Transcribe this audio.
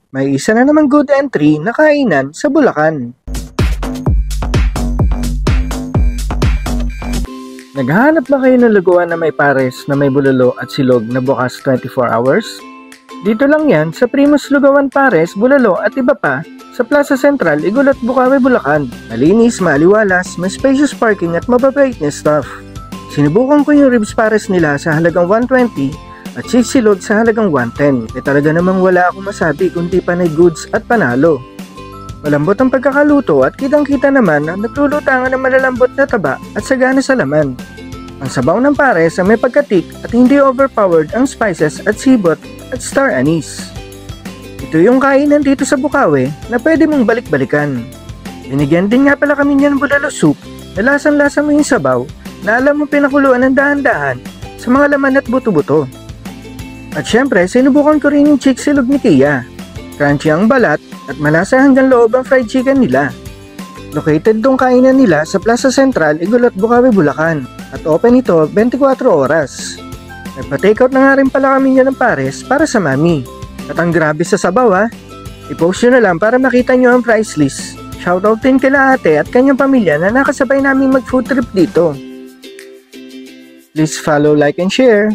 May isa na namang good entry na kainan sa Bulacan. Naghahanap ba kayo ng lugawan na may pares na may bulalo at silog na bukas 24 hours? Dito lang yan sa Primus Lugawan Pares, Bulalo at iba pa sa Plaza Central, Igulot, Bukawi, Bulacan. Malinis, maliwalas, may spacious parking at mababait na staff. Sinubukan ko yung ribs pares nila sa halagang 120 at silog sa halagang 110. Talaga namang wala akong masabi kundi panay goods at panalo. Malambot ang pagkakaluto at kitang-kita naman na naglulutangan ng malalambot na taba at sagana sa laman. Ang sabaw ng pares ay may pagkatik at hindi overpowered ang spices at sibot at star anise. Ito yung kainan dito sa Bukawi na pwede mong balik-balikan. Binigyan din nga pala kami niyan bulalo soup na lasang-lasa mo yung sabaw na alam mo pinakuluan ng dahan-dahan sa mga laman at buto-buto. At syempre, sinubukan ko rin yung chick silog ni Kia. Crunchy ang balat at malasa hanggang loob ang fried chicken nila. Located tong kainan nila sa Plaza Central, Igulot, Bukawi, Bulacan. At open ito 24 oras. Nagpa-takeout na nga rin pala kami niya ng pares para sa mami. At ang grabe sa sabaw ha. I-post nyo na lang para makita nyo ang price list. Shoutout din kila ate at kanyang pamilya na nakasabay namin mag food trip dito. Please follow, like, and share.